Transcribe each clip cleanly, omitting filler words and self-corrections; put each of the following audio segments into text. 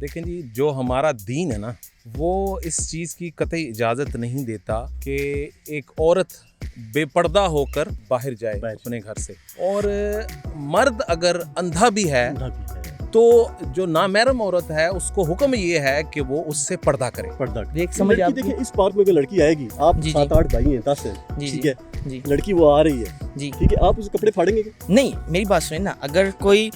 देखें जी, जो हमारा दीन है ना, वो इस चीज़ की कतई इजाज़त नहीं देता कि एक औरत बेपर्दा होकर बाहर जाए अपने घर से। और मर्द अगर अंधा भी है तो जो नामहरम औरत है उसको हुक्म ये है कि वो उससे पर्दा करे। एक समझ आप देखिए, इस पार्क में कोई लड़की आएगी, आप 7-8 भाई हैं, 10 हैं, ठीक है जी, लड़की वो आ रही है जी, ठीक है, आप उसके कपड़े फाड़ेंगे? नहीं, मेरी बात सुनिए ना, अगर कोई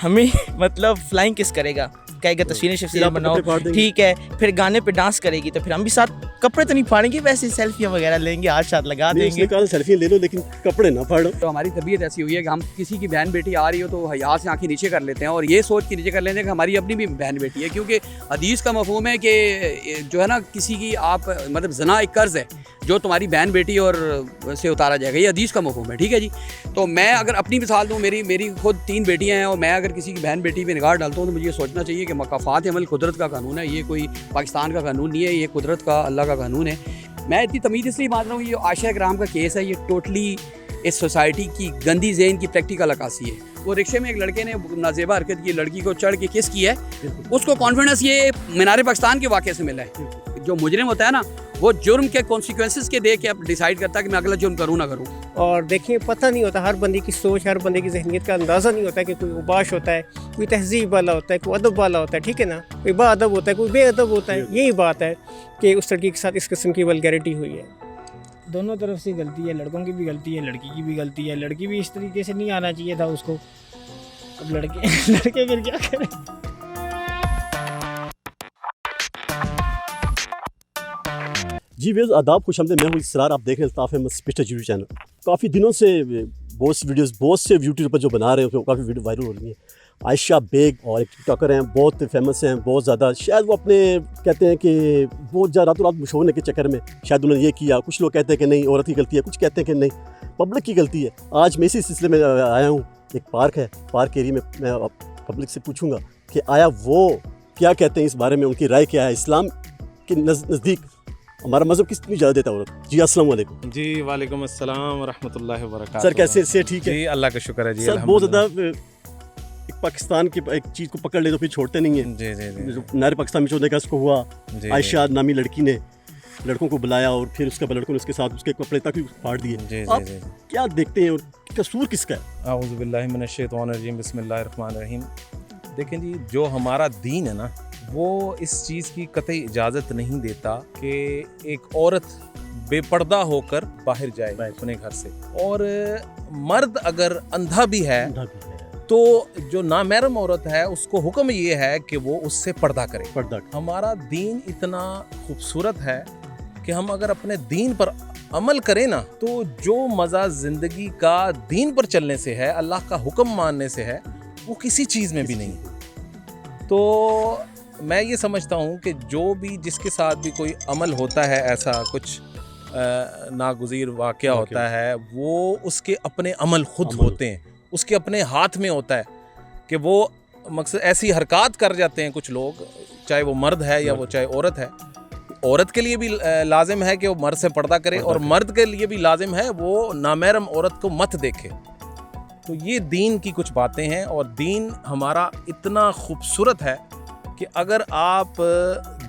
हमें मतलब फ्लाइंग किस करेगा, कहेगा तस्वीरें शिफ्ट बनाओ, ठीक है, फिर गाने पे डांस करेगी तो फिर हम भी साथ कपड़े तो नहीं फाड़ेंगे, वैसे सेल्फियां वगैरह लेंगे, हाथ साथ लगा देंगे। सेल्फी ले लो लेकिन कपड़े ना फाड़ो। तो हमारी तबीयत ऐसी हुई है कि हम किसी की बहन बेटी आ रही हो तो हया से आंखें नीचे कर लेते हैं और ये सोच के नीचे कर लेते हैं कि हमारी अपनी भी बहन बेटी है, क्योंकि हदीस का मफहूम है कि जो है ना, किसी की आप मतलब ज़ना एक कर्ज है जो तुम्हारी बहन बेटी और से उतारा जाएगा, ये हदीस का मफहूम है, ठीक है जी। तो मैं अगर अपनी मिसाल दूँ, मेरी खुद 3 बेटियाँ हैं और मैं अगर किसी की बहन बेटी पे निगाह डालता हूँ तो मुझे ये सोचना चाहिए कि मकाफ़ात अमल कुदरत का कानून है, ये कोई पाकिस्तान का कानून नहीं है, ये कुदरत का, अल्लाह का कानून है। मैं इतनी तमीज़ इसलिए मान रहा हूँ, ये आयशा इकराम का केस है, ये टोटली इस सोसाइटी की गंदी ज़हन की प्रैक्टिकल अक्कासी है। वो रिक्शे में एक लड़के ने नाजेबा हरकत की, लड़की को चढ़ के किस की है, उसको कॉन्फिडेंस ये मीनार पाकिस्तान के वाक़े से मिला है। जो मुजरिम होता है ना, वो जुर्म के कॉन्सिक्वेंसेस के देख के अब डिसाइड करता है कि मैं अगला जुर्म करूँ ना करूँ। और देखिए, पता नहीं होता, हर बंदे की सोच, हर बंदे की जहनीत का अंदाज़ा नहीं होता कि कोई उबाश होता है, कोई तहजीब वाला होता है, कोई अदब वाला होता है, ठीक है ना, कोई बाअदब होता है, कोई बेअदब होता है। यही बात है कि उस लड़की के साथ इस किस्म की वल्गैरिटी हुई है। दोनों तरफ से गलती है, लड़कों की भी गलती है, लड़की की भी गलती है। लड़की भी इस तरीके से नहीं आना चाहिए था उसको, अब लड़के फिर क्या करें। जी वेज़ आदाब, खुशामदीद, मैं हूँ इसरार, आप देख रहे हैं Altaf Ahmed special YouTube channel. काफ़ी दिनों से बहुत से यूट्यूब पर जो बना रहे हैं, काफ़ी वीडियो वायरल हो रही हैं। आयशा बेग और एक टिकटॉकर हैं, बहुत फेमस हैं, बहुत ज़्यादा, शायद वो अपने कहते हैं कि बहुत ज़्यादा रातों रात मशहूर होने के चक्कर में शायद उन्होंने ये किया। कुछ लोग कहते हैं कि नहीं, औरत की गलती है, कुछ कहते हैं कि नहीं, पब्लिक की गलती है। आज मैं इसी सिलसिले में आया हूँ, एक पार्क है, पार्क एरिया में मैं पब्लिक से पूछूँगा कि आया वो क्या कहते हैं इस बारे में, उनकी राय क्या है, इस्लाम के नज़दीक हमारा मज़हब कितनी इजाज़त देता है औरत। जी अस्सलाम वालेकुम। जी वालेकुम अस्सलाम व रहमतुल्लाहि व बरकातहू। सर कैसे से ठीक है? जी अल्लाह का शुक्र है जी। सर बहुत ज़्यादा एक पाकिस्तान की एक चीज़ को पकड़ ले तो फिर छोड़ते नहीं है। जी जी जी। नारे पाकिस्तान में छोड़ने का उसको हुआ, आयशा नामी लड़की ने लड़कों को बुलाया और फिर उसके बाद लड़कों ने उसके साथ उसके कपड़े तक फाड़ दिए। आप क्या देखते हैं और कसूर किसका है? आऊज़ु बिल्लाहि मिनश शैतानिर रजीम, बिस्मिल्लाहिर रहमानिर रहीम। देखें जी, जो हमारा दीन है ना, वो इस चीज़ की कतई इजाज़त नहीं देता कि एक औरत बेपर्दा होकर बाहर जाए अपने घर से। और मर्द अगर अंधा भी है तो जो नामहरम औरत है उसको हुक्म ये है कि वो उससे पर्दा करे। हमारा दीन इतना खूबसूरत है कि हम अगर अपने दीन पर अमल करें ना, तो जो मज़ा ज़िंदगी का दीन पर चलने से है, अल्लाह का हुक्म मानने से है, वो किसी चीज़ में भी नहीं। तो मैं ये समझता हूँ कि जो भी जिसके साथ भी कोई अमल होता है, ऐसा कुछ नागुज़ीर वाक़या होता है, वो उसके अपने अमल खुद होते हैं, उसके अपने हाथ में होता है कि वो मकसद ऐसी हरकत कर जाते हैं कुछ लोग, चाहे वो मर्द है या वो चाहे औरत है। औरत के लिए भी लाजिम है कि वो मर्द से पर्दा करे और मर्द के लिए भी लाजिम है वो नामहरम औरत को मत देखे। तो ये दीन की कुछ बातें हैं और दीन हमारा इतना खूबसूरत है कि अगर आप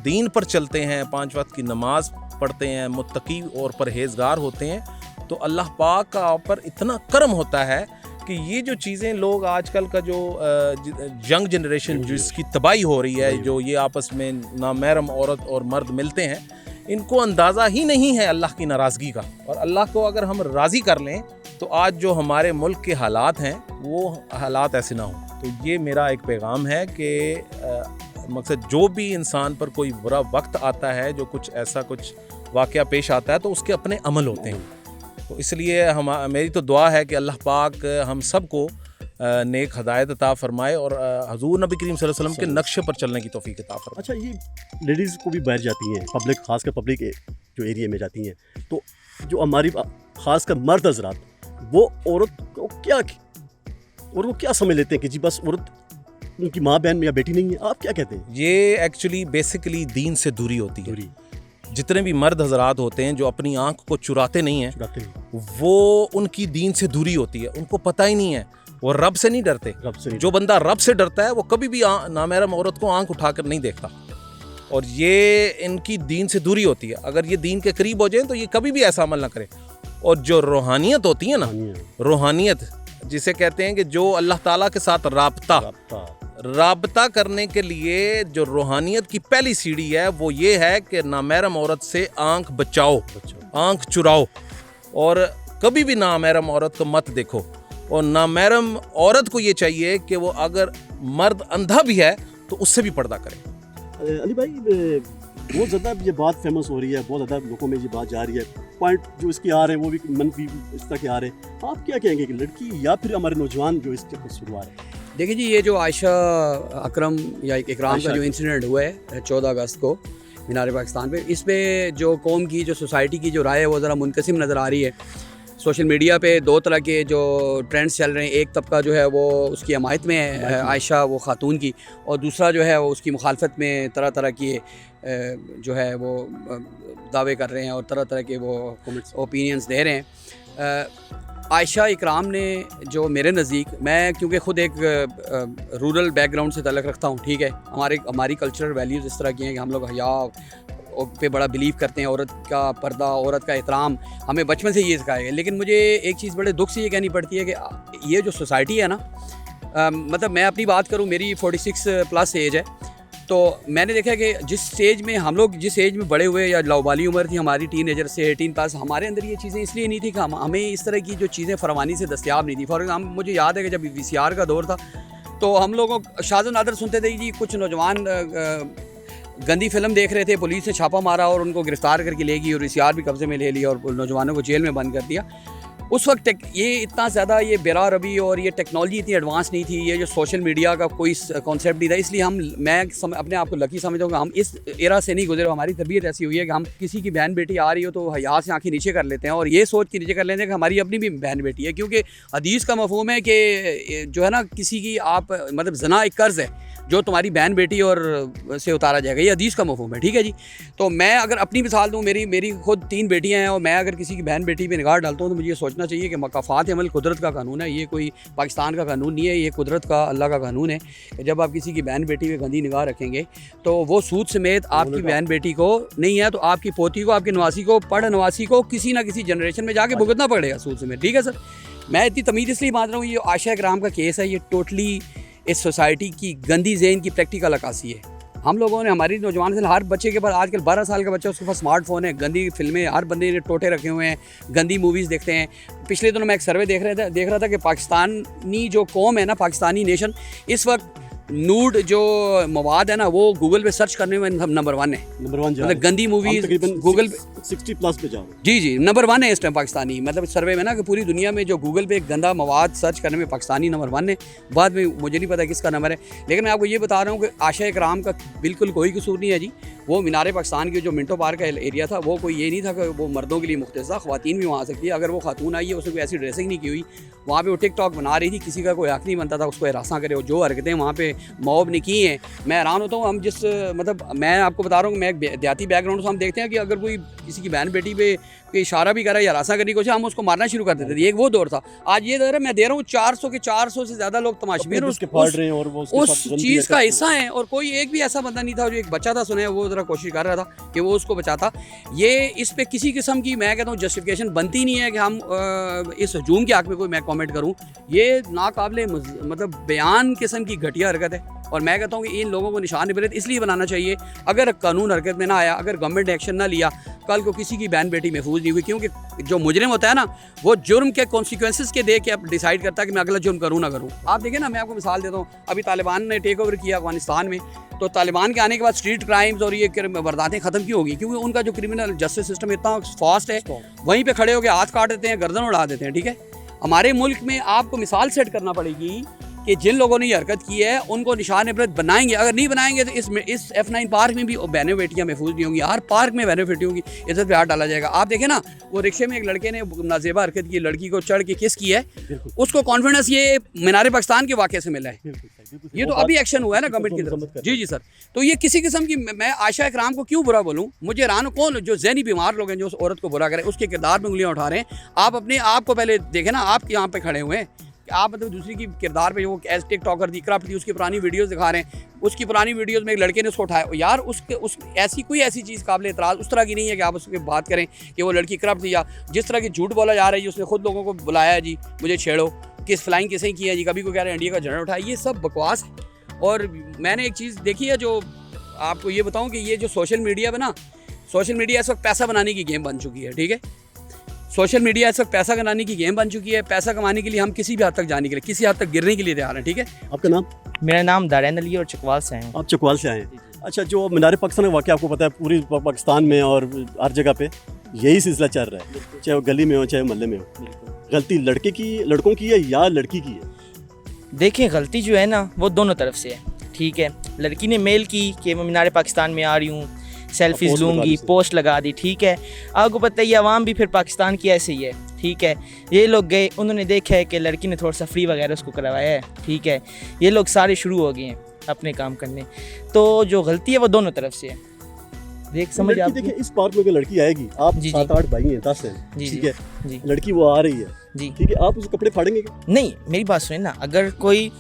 दीन पर चलते हैं, 5 वक्त की नमाज पढ़ते हैं, मुत्तकी और परहेज़गार होते हैं, तो अल्लाह पाक का आप पर इतना करम होता है कि ये जो चीज़ें लोग आजकल का जो यंग जनरेशन जिसकी तबाही हो रही है, जो ये आपस में नामहरम औरत और मर्द मिलते हैं, इनको अंदाज़ा ही नहीं है अल्लाह की नाराज़गी का। और अल्लाह को अगर हम राज़ी कर लें तो आज जो हमारे मुल्क के हालात हैं वो हालात ऐसे ना हों। तो ये मेरा एक पैगाम है कि मकसद जो भी इंसान पर कोई बुरा वक्त आता है, जो कुछ ऐसा कुछ वाक़या पेश आता है, तो उसके अपने अमल होते हैं। तो इसलिए मेरी तो दुआ है कि अल्लाह पाक हम सब को नेक हदायत अता फरमाए और हजूर नबी करीम सल्लल्लाहु अलैहि वसल्लम के नक्शे पर चलने की तौफीक अता फरमाए। अच्छा, ये लेडीज़ को भी बाहर जाती हैं, पब्लिक, खासकर पब्लिक जो एरिया में जाती हैं, तो जो हमारी खासकर मर्द हज़रात, वो औरत को क्या समझ लेते हैं कि जी बस औरत उनकी माँ बहन या बेटी नहीं है? आप क्या कहते हैं? ये एक्चुअली बेसिकली दीन से दूरी होती है। जितने भी मर्द हजरात होते हैं जो अपनी आंख को चुराते नहीं हैं, वो उनकी दीन से दूरी होती है। उनको पता ही नहीं है वो रब से नहीं डरते। रब से नहीं जो बंदा रब से डरता है वो कभी भी नामहरम औरत को आंख उठाकर नहीं देखता, और ये इनकी दीन से दूरी होती है। अगर ये दीन के करीब हो जाए तो ये कभी भी ऐसा अमल ना करें। और जो रूहानियत होती है ना, रूहानियत जिसे कहते हैं कि जो अल्लाह ताला के साथ राब्ता करने के लिए जो रूहानियत की पहली सीढ़ी है वो ये है कि नामहरम औरत से आंख बचाओ, आंख चुराओ, और कभी भी नामहरम औरत को मत देखो। और नामहरम औरत को ये चाहिए कि वो अगर मर्द अंधा भी है तो उससे भी पर्दा करे। अली भाई, बहुत ज़्यादा ये बात फेमस हो रही है, बहुत ज़्यादा लोगों में ये बात जा रही है, पॉइंट जो इसके आ रहे हैं वो भी मनफी इस तरह के आ रहे हैं। आप क्या कहेंगे कि लड़की या फिर हमारे नौजवान जो इसके कुछ शुरू आ रहे हैं? देखिए जी, ये जो आयशा अकरम या इकराम का जो इंसिडेंट हुआ है 14 अगस्त को मीनार पाकिस्तान पे, इस पे जो कौम की, जो सोसाइटी की जो राय है वो ज़रा मुनकसिम नज़र आ रही है। सोशल मीडिया पे दो तरह के जो ट्रेंड्स चल रहे हैं। एक तबका जो है वो उसकी हमायत में है आयशा वो खातून की, और दूसरा जो है वो उसकी मुखालफत में तरह तरह की जो है वो दावे कर रहे हैं और तरह तरह के वो ओपिनियंस दे रहे हैं। आयशा इकराम ने जो मेरे नज़दीक, मैं क्योंकि ख़ुद एक रूरल बैकग्राउंड से तल्लुक़ रखता हूँ, ठीक है, हमारी कल्चरल वैल्यूज़ इस तरह की हैं कि हम लोग हया पे बड़ा बिलीव करते हैं। औरत का पर्दा, औरत का एहतराम हमें बचपन से ये सिखाया गया। लेकिन मुझे एक चीज़ बड़े दुख से ये कहनी पड़ती है कि ये जो सोसाइटी है ना, मतलब मैं अपनी बात करूँ, मेरी 46 प्लस एज है, तो मैंने देखा कि जिस स्टेज में हम लोग, जिस एज में बड़े हुए, या लौबाली उम्र थी हमारी टीनेजर से 18 प्लस, हमारे अंदर ये चीज़ें इसलिए नहीं थी कि हमें इस तरह की जो चीज़ें फरमानी से दस्तियाब नहीं थी। फॉर एग्जाम्पल, मुझे याद है कि जब VCR का दौर था तो हम लोगों शाज़ नादर सुनते थे जी, कुछ नौजवान गंदी फिल्म देख रहे थे, पुलिस ने छापा मारा और उनको गिरफ्तार करके ले गई और VCR भी कब्जे में ले लिया और नौजवानों को जेल में बंद कर दिया। उस वक्त ये इतना ज़्यादा ये बेरा रबी और ये टेक्नोलॉजी इतनी एडवांस नहीं थी, ये जो सोशल मीडिया का कोई कॉन्सेप्ट नहीं था, इसलिए मैं अपने आप को लकी समझता हूँ कि हम इस एरा से नहीं गुजरे। हमारी तरबियत ऐसी हुई है कि हम किसी की बहन बेटी आ रही हो तो हया से आँखें नीचे कर लेते हैं और ये सोच के नीचे कर लेते हैं कि हमारी अपनी भी बहन बेटी है। क्योंकि हदीस का मफहूम है कि जो है ना, किसी की आप मतलब ज़ना एक कर्ज़ है जो तुम्हारी बहन बेटी और से उतारा जाएगा, ये हदीस का मफहूम है, ठीक है जी। तो मैं अगर अपनी मिसाल दूँ, मेरी खुद 3 बेटियाँ हैं और मैं अगर किसी की बहन बेटी पे निगाह डालता हूँ तो मुझे ये सोचना चाहिए कि मकाफ़ात अमल कुदरत का कानून है, ये कोई पाकिस्तान का कानून नहीं है, ये कुदरत का, अल्लाह का कानून है। जब आप किसी की बहन बेटी पे गंदी निगाह रखेंगे तो वो सूद समेत आपकी बहन बेटी को नहीं है तो आपकी पोती को, आपकी नवासी को, पढ़ नवासी को किसी ना किसी जनरेशन में जाके भुगतना पड़ेगा सूद समेत, ठीक है सर। मैं इतनी तमीज़ इसलिए बात रहा हूँ, ये आयशा इकराम का केस है, ये टोटली इस सोसाइटी की गंदी ज़हन की प्रैक्टिकल अक्कासी है। हम लोगों ने, हमारी नौजवान से, हर बच्चे के पास आजकल 12 साल का बच्चा, उसके पास स्मार्टफोन है, गंदी फिल्में, हर बंदे ने टोटे रखे हुए हैं, गंदी मूवीज़ देखते हैं। पिछले दिनों मैं एक सर्वे देख रहा था कि पाकिस्तानी जो कौम है ना, पाकिस्तानी नेशन, इस वक्त नूड जो मवाद है ना वो गूगल पे सर्च करने में नंबर 1 है। मतलब गंदी मूवीज गूगल पे 60 प्लस पे जा रहे हैं। जी नंबर 1 है इस टाइम पाकिस्तानी, मतलब सर्वे में ना, कि पूरी दुनिया में जो गूगल पे गंदा मवाद सर्च करने में पाकिस्तानी नंबर 1 है। बाद में मुझे नहीं पता किसका नंबर है, लेकिन मैं आपको ये बता रहा हूँ कि आयशा इकराम का बिल्कुल कोई कसूर नहीं है जी। वो मीनार पाकिस्तान के जो मिंटो पार्क का एरिया था, वो कोई ये नहीं था कि वो मर्दों के लिए मुख्तस था, ख़वातीन भी वहाँ आ सकती है। अगर वो खातून आई है, उसने कोई ऐसी ड्रेसिंग नहीं की हुई, वहाँ पे वो टिकटॉक बना रही थी, किसी का कोई हक नहीं बनता था उसको हरासा करे। और जो हरकतें वहाँ पे मॉब ने की हैं, मैं हैरान होता हूँ। हम जिस, मतलब मैं आपको बता रहा हूँ, मैं एक देहाती बैकग्राउंड से, हम देखते हैं कि अगर कोई किसी की बहन बेटी पे कोई इशारा भी करा या हरासा करने की कोशिश, हम उसको मारना शुरू कर देते थे। एक वो दौर था। आज ये दौर है, मैं दे रहा हूँ 400 के 400 से ज़्यादा लोग तमाशबीन उस चीज़ का हिस्सा हैं, और कोई एक भी ऐसा बंदा नहीं था, जो एक बच्चा था सुने, वो ज़रा कोशिश कर रहा था कि वो उसको बचाता। ये इस पे किसी किस्म की, मैं कहता हूँ, जस्टिफिकेशन बनती नहीं है कि हम इस हजूम के हक़ में कोई मैं कमेंट करूँ। ये नाकाबिले मतलब बयान किस्म की घटिया हरकत है, और मैं कहता हूँ कि इन लोगों को निशान इबरत इसलिए बनाना चाहिए। अगर कानून हरकत में ना आया, अगर गवर्नमेंट ने एक्शन ना लिया, कल को किसी की बहन बेटी महफूज नहीं हुई। क्योंकि जो मुजरिम होता है ना, वो जुर्म के कॉन्सिक्वेंसेस के देख के अब डिसाइड करता है कि मैं अगला जुर्म करूँ ना करूँ। आप देखिए ना, मैं आपको मिसाल देता हूँ, अभी तालिबान ने टेक ओवर किया अफगानिस्तान में, तो तालिबान के आने के बाद स्ट्रीट क्राइम्स और ये वारदातें ख़त्म क्यों होगी? क्योंकि उनका जो क्रिमिनल जस्टिस सिस्टम इतना फास्ट है, वहीं पर खड़े होकर हाथ काट देते हैं, गर्दन उड़ा देते हैं, ठीक है। हमारे मुल्क में आपको मिसाल सेट करना पड़ेगी कि जिन लोगों ने ये हरकत की है उनको निशान इबरत बनाएंगे। अगर नहीं बनाएंगे तो इस F9 पार्क में भी बहनें बेटियां महफूज नहीं होंगी, हर पार्क में बहनें बेटियों की इज्जत पे हाथ डाला जाएगा। आप देखें ना, वो रिक्शे में एक लड़के ने नाजेबा हरकत की, लड़की को चढ़ के किस की है, उसको कॉन्फिडेंस ये मीनार पाकिस्तान के वाक़े से मिला है। ये तो अभी एक्शन हुआ है ना गवर्नमेंट की तरफ। जी सर। तो ये किसी किस्म की, मैं आयशा इकराम को क्यों बुरा बोलूँ? मुझे हैरान, कौन जो ज़हनी बीमार लोग हैं जो उस औरत को बुरा करें, उसके किरदार में उंगलियाँ उठा रहे हैं। आप अपने आप को पहले देखें ना, आप यहाँ पे खड़े हुए हैं, आप मतलब दूसरी की किरदार पे वो एज टिकटॉकर थी, करप्ट थी, उसकी पुरानी वीडियोस दिखा रहे हैं, उसकी पुरानी वीडियोस में एक लड़के ने उसको उठाया यार, उस ऐसी चीज़ काबिल एतराज़ उस तरह की नहीं है कि आप उसकी बात करें कि वो लड़की करप्ट थी, या जिस तरह की झूठ बोला जा रहा है जी, उसने खुद लोगों को बुलाया है जी मुझे छेड़ो, किस फ्लाइंग किसे की है जी, कभी को कह रहे हैं इंडिया का झंडा उठाया, ये सब बकवास है। और मैंने एक चीज़ देखी है जो आपको ये बताऊँ कि ये जो सोशल मीडिया है ना, सोशल मीडिया इस वक्त पैसा बनाने की गेम बन चुकी है, ठीक है। सोशल मीडिया इस वक्त पैसा कमाने की गेम बन चुकी है। पैसा कमाने के लिए हम किसी भी हद तक जाने के लिए, किसी हद तक गिरने के लिए तैयार हैं, ठीक है। आपका नाम? मेरा नाम दारैन अली और चकवाल से हैं। आप चकवाल से आए हैं। अच्छा, जो मीनार पाकिस्तान का वाक़या आपको पता है पूरी पाकिस्तान में और हर जगह पे यही सिलसिला चल रहा है, चाहे वो गली में हो चाहे मोहल्ले में हो। गलती लड़कों की है या लड़की की है? देखिए, गलती जो है ना वो दोनों तरफ से है, ठीक है। लड़की ने मेल की कि मैं मीनार पाकिस्तान में आ रही हूँ, सेल्फीज पोस्ट लगा लूँगी, दी। पोस्ट लगा दी, ठीक है। आपको पता ही है अवाम भी फिर पाकिस्तान की ऐसे ही है, ठीक है। ये लोग गए, उन्होंने देखा है कि लड़की ने थोड़ा सा फ्री वगैरह उसको करवाया है, ठीक है। ये लोग सारे शुरू हो गए हैं अपने काम करने, तो जो गलती है वो दोनों तरफ से है। देख समझ लड़की आप देखिए, इस पार्क में कोई लड़की आएगी, आप जी, 7-8 भाई हैं, 10 हैं, जी, ठीक जी, है, जी लड़की वो आ रही है, जी। ठीक है, आप उसके कपड़े फाड़ेंगे क्या? नहीं, मेरी बात सुनिए ना, अगर कोई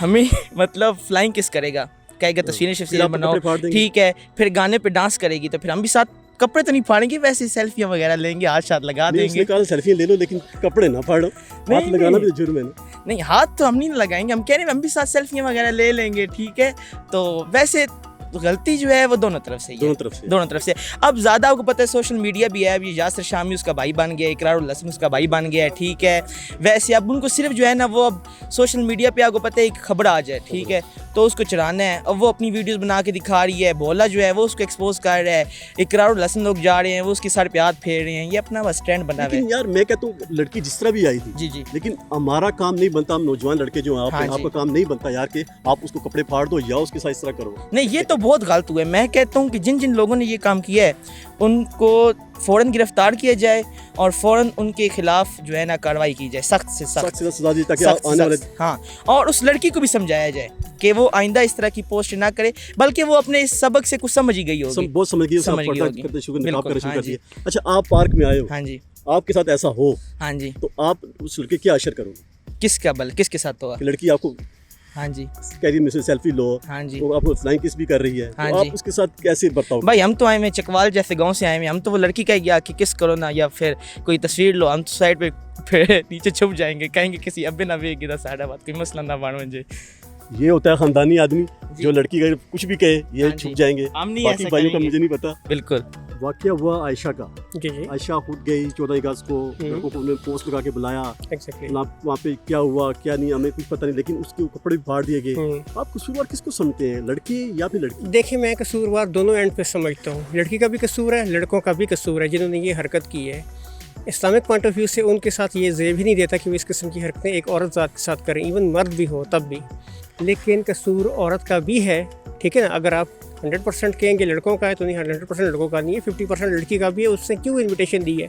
हमें मतलब फ्लाइंग किस करेगा, कहेगा तस्वीरें फिर शिफ्ट आप बनाओ, कपड़े फाड़ देंगे। ठीक है, फिर गाने पे डांस करेगी तो फिर हम भी साथ कपड़े तो नहीं फाड़ेंगे, वैसे सेल्फियाँ वगैरह लेंगे, हाथ साथ लगा नहीं, उसने देंगे। कहा सेल्फी ले लो लेकिन कपड़े ना फाड़ो, हाथ लगाना नहीं। भी तो जुर्म है ना। नहीं, हाथ तो हम नहीं लगाएंगे, हम कह रहे हैं हम भी साथ सेल्फियाँ वगैरह ले लेंगे, ठीक है। तो वैसे गलती जो है वो दोनों तरफ से ही है, दोनों तरफ से। दोनों तरफ से। अब ज़्यादा आपको पता है सोशल मीडिया भी है, अब ये यासिर शामी उसका भाई बन गया, इकरारुल हसन उसका भाई बन गया है, ठीक है। वैसे अब उनको सिर्फ जो है ना वो अब सोशल मीडिया पे आपको पता है एक खबर आ जाए, ठीक है, तो उसको चढ़ाना है। अब वो अपनी वीडियोस बना के दिखा रही है, भोला जो है वो उसको एक्सपोज कर रहा है, इकरारुल हसन लोग जा रहे हैं वो उसके सर पे हाथ फेर रहे हैं, ये अपना बस ट्रेंड बना हुआ लेकिन है। यार मैं कहता हूँ लड़की जिस तरह भी आई थी, जी जी। लेकिन हमारा काम नहीं बनता, हम नौजवान लड़के जो हैं, हाँ जी। आपका काम नहीं बनता यार कि आप उसको कपड़े फाड़ दो या उसके साथ इस तरह करो। नहीं, ये तो बहुत गलत हुआ है। मैं कहता हूँ कि जिन जिन लोगों ने ये काम किया है उनको फ़ौरन गिरफ्तार किया जाए और फ़ौरन उनके खिलाफ जो है ना कार्रवाई की जाए, सख्त से सख्त सख्त, से सजा दी ताकि सख्त आने वाले हाँ। और उस लड़की को भी समझाया जाए कि वो आइंदा इस तरह की पोस्ट ना करे, बल्कि वो अपने इस सबक से कुछ समझ ही गई होगी। बहुत समझ गई, समझ गई होगी। करते शुरू निकाब बिल्कुल, करना शुरू हाँ कर जी। दिया। अच्छा, आप पार्क में आए हो, हाँ जी, आपके साथ ऐसा हो हाँ जी। तो आप उस लड़के की आशर करोगे किसका बल किसके साथ होगा? कि लड़की आपको हाँ जी, कह रही है मुझसे सेल्फी लो, हाँ जी। वो आपको फ्लाइंग किस भी कर रही है, हाँ तो जी। आप उसके साथ कैसे बर्ताव? भाई हम तो आए हुए चकवाल जैसे गांव से आए हुए, हम तो वो लड़की का या कि किस करो ना या फिर कोई तस्वीर लो, हम तो साइड पे फिर नीचे छुप जाएंगे, कहेंगे किसी अबे ना वेगी दा साढ़ा बात कोई मसला ना बन जाए। ये होता है खानदानी आदमी जी। जो लड़की का कुछ भी कहे ये हाँ छुप जी। जाएंगे। हम नहीं बाकी ऐसा भाइयों का करेंगे। मुझे नहीं पता। बिल्कुल। वाकया हुआ आयशा का, जी जी आयशा खुद गई 14 अगस्त को, लड़कों को उन्होंने पोस्ट लगा के बुलाया, एग्जैक्टली। वहाँ पे क्या हुआ क्या नहीं हमें कुछ पता नहीं, लेकिन उसके कपड़े भी फाड़ दिए गए। आप कसूरवार किसको समझते हैं, लड़के या फिर लड़की? देखिए, मैं कसूरवार दोनों एंड पे समझता हूँ। लड़की का भी कसूर है, लड़कों का भी कसूर है जिन्होंने ये हरकत की है। इस्लामिक पॉइंट ऑफ व्यू से उनके साथ ये जेब ही नहीं देता कि वो इस किस्म की हरकतें एक औरत ज़ात के साथ करें, इवन मर्द भी हो तब भी। लेकिन कसूर औरत का भी है, ठीक है ना। अगर आप 100% कहेंगे लड़कों का है तो नहीं, 100% लड़कों का नहीं है, 50% लड़की का भी है। उसने क्यों इनविटेशन दी है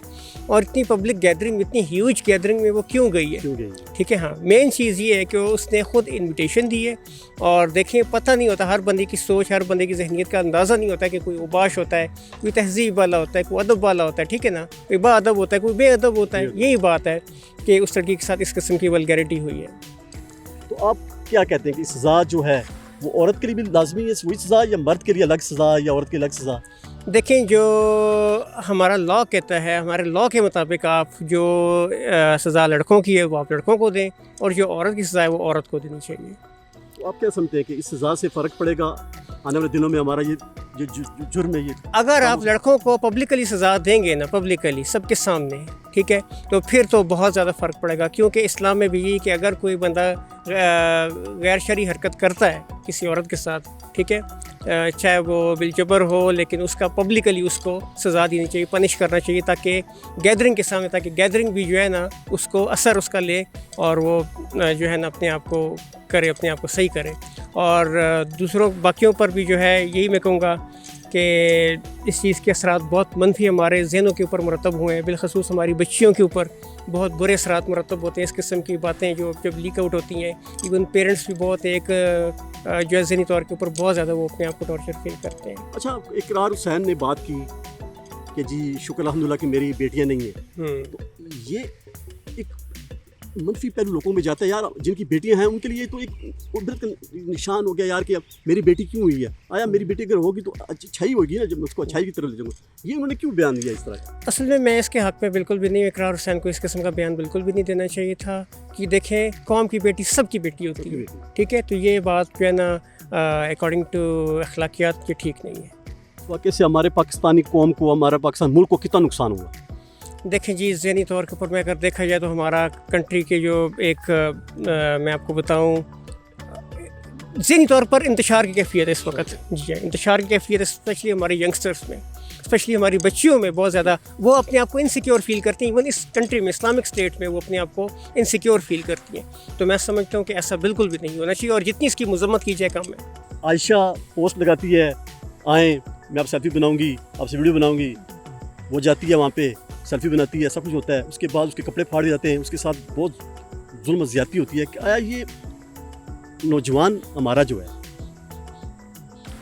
और इतनी पब्लिक गैदरिंग, इतनी ह्यूज गैदरिंग में वो क्यों गई है, क्यों गई? ठीक है। हाँ, मेन चीज़ ये है कि उसने ख़ुद इनविटेशन दी है। और देखिए, पता नहीं होता, हर बंदे की सोच, हर बंदे की जहनीत का अंदाज़ा नहीं होता कि कोई उबाश होता है, कोई तहजीब वाला होता है, कोई अदब वाला होता है, ठीक है ना। कोई बाअदब होता है, कोई बेअदब होता है। यही बात है कि उस लड़की के साथ इस किस्म की वल्गैरिटी हुई है। तो आप क्या कहते हैं कि सज़ा जो है वो औरत के लिए भी लाजमी है वही सज़ा, या मर्द के लिए अलग सज़ा या औरत के लिए अलग सज़ा? देखें, जो हमारा लॉ कहता है, हमारे लॉ के मुताबिक आप जो सज़ा लड़कों की है वो आप लड़कों को दें, और जो औरत की सज़ा है वो औरत को देनी चाहिए। तो आप क्या समझते हैं कि इस सज़ा से फ़र्क पड़ेगा आने वाले दिनों में? हमारा ये जो जुर्म है ये, अगर आप लड़कों को पब्लिकली सज़ा देंगे ना, पब्लिकली सबके सामने, ठीक है, तो फिर तो बहुत ज़्यादा फ़र्क पड़ेगा। क्योंकि इस्लाम में भी यही कि अगर कोई बंदा गैर शरई हरकत करता है किसी औरत के साथ, ठीक है, चाहे वो बिलजबर हो, लेकिन उसका पब्लिकली उसको सज़ा देनी चाहिए, पनिश करना चाहिए, ताकि गैदरिंग के सामने, ताकि गैदरिंग भी जो है ना उसको असर उसका ले और वो जो है ना अपने आप को करे, अपने आप को सही करे। और दूसरों बाकियों पर भी जो है यही मैं कहूँगा कि इस चीज़ के असरात बहुत मनफी हमारे जहनों के ऊपर मुरतब हुए हैं, बिलखसूस हमारी बच्चियों के ऊपर बहुत बुरे असरात मुरतब होते हैं। इस किस्म की बातें जो जब लीक आउट होती हैं, इवन पेरेंट्स भी बहुत एक जो है ज़हनी तौर के ऊपर बहुत ज़्यादा वो अपने आप को टॉर्चर फील करते हैं। अच्छा, इकरार हुसैन ने बात की कि जी शुक्र अल्हम्दुलिल्लाह कि मेरी बेटियां नहीं हैं, तो ये एक मनफी पहलू लोगों में जाता है यार, जिनकी बेटियां हैं उनके लिए तो एक उर्दत का निशान हो गया यार कि अब मेरी बेटी क्यों हुई है, आया मेरी बेटी अगर होगी तो अच्छाई होगी ना, जब मैं उसको अच्छाई की तरफ ले जाऊँगा। ये उन्होंने क्यों बयान दिया इस तरह का? असल में मैं इसके हक़ में बिल्कुल भी नहीं, इकरार हुसैन को इस किस्म का बयान बिल्कुल भी नहीं देना चाहिए था कि देखें कौम की बेटी सबकी बेटी होती है, ठीक है। तो ये बात जो है ना अकॉर्डिंग टू अखलाकियात ये ठीक नहीं है। वाकई से हमारे पाकिस्तानी कौम को, हमारा पाकिस्तान मुल्क को कितना नुकसान हुआ? देखें जी, ज़हनी तौर के ऊपर में अगर देखा जाए तो हमारा कंट्री के जो एक मैं आपको बताऊं, ज़हनी तौर पर इंतशार की कैफियत है इस वक्त। जी इंतशार की कैफियत है, स्पेशली हमारे यंगस्टर्स में, स्पेशली हमारी बच्चियों में बहुत ज़्यादा। वो अपने आप को इनसिक्योर फील करती हैं, इवन इस कंट्री में, इस्लामिक स्टेट में वो अपने आप को इनसिक्योर फील करती हैं। तो मैं समझता हूँ कि ऐसा बिल्कुल भी नहीं होना चाहिए और जितनी इसकी मजम्मत की जाए कम है। आयशा पोस्ट लगाती है, आएँ मैं आप सेल्फी बनाऊंगी, आपसे वीडियो बनाऊंगी, वो जाती है वहाँ पे सेल्फी बनाती है, सब कुछ होता है, उसके बाद उसके कपड़े फाड़ जाते हैं, उसके साथ बहुत जुल्म ज़्यादती होती है। क्या ये नौजवान हमारा जो है,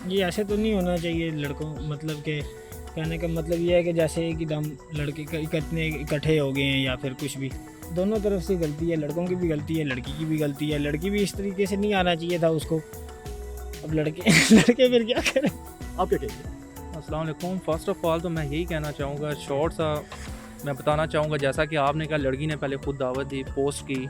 ये ऐसे तो नहीं होना चाहिए लड़कों, मतलब के कहने का मतलब ये है कि जैसे कि हम लड़के कितने इकट्ठे हो गए हैं या फिर कुछ भी, दोनों तरफ से गलती है, लड़कों की भी गलती है, लड़की की भी गलती है। लड़की भी इस तरीके से नहीं आना चाहिए था उसको। अब लड़के फिर क्या करें? आप क्या कहेंगे? अस्सलाम वालेकुम। फ़र्स्ट ऑफ़ ऑल तो मैं यही कहना चाहूँगा, शॉर्ट सा मैं बताना चाहूँगा, जैसा कि आपने कहा लड़की ने पहले ख़ुद दावत दी, पोस्ट की।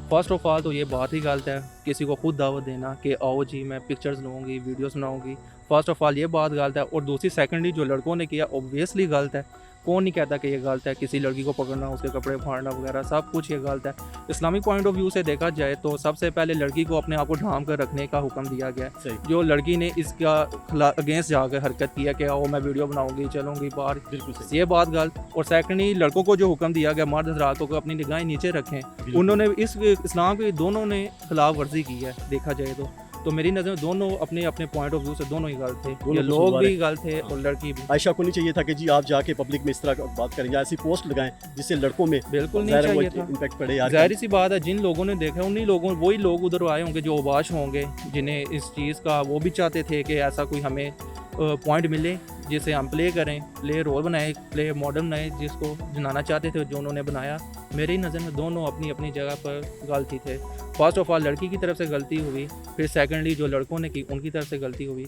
फ़र्स्ट ऑफ़ ऑल तो ये बात ही गलत है, किसी को ख़ुद दावत देना कि आओ जी मैं पिक्चर्स लूँगी, वीडियोस बनाऊँगी। फ़र्स्ट ऑफ़ ऑल ये बात गलत है। और दूसरी सेकेंडली जो लड़कों ने किया ऑब्वियसली गलत है। कौन नहीं कहता कि ये गलत है, किसी लड़की को पकड़ना, उसके कपड़े फाड़ना वगैरह सब कुछ ये गलत है। इस्लामिक पॉइंट ऑफ व्यू से देखा जाए तो सबसे पहले लड़की को अपने आप को ढांप कर रखने का हुक्म दिया गया है। जो लड़की ने इसका अगेंस्ट जाकर हरकत किया कि आओ मैं वीडियो बनाऊंगी, चलूँगी बाहर, बिल्कुल ये बात गलत। और सेकेंडली लड़कों को जो हुक्म दिया गया मर्द हज़रात को अपनी निगाहें नीचे रखें, उन्होंने इस इस्लाम की दोनों ने खिलाफ वर्जी की है देखा जाए तो मेरी नज़र में दोनों अपने अपने पॉइंट ऑफ व्यू से दोनों ही गलत थे। ये लोग भी गलत थे और लड़की भी। आयशा को नहीं चाहिए था कि जी आप जाके पब्लिक में इस तरह का बात करें या ऐसी पोस्ट लगाएं जिससे लड़कों में बिल्कुल नहीं चाहिए था, इम्पैक्ट पड़े। यार जाहिर सी बात है, जिन लोगों ने देखा उन्हीं लोगों, वही लोग उधर आए होंगे जो अबाश होंगे, जिन्हें इस चीज़ का वो भी चाहते थे कि ऐसा कोई हमें पॉइंट मिले जिसे हम प्ले करें, प्ले रोल बनाए, प्ले मॉडल बनाए, जिसको बनाना चाहते थे जो उन्होंने बनाया। मेरी नज़र में दोनों अपनी अपनी जगह पर गलती थे। फर्स्ट ऑफ ऑल लड़की की तरफ से गलती हुई, फिर सेकेंडली जो लड़कों ने की उनकी तरफ से गलती हुई।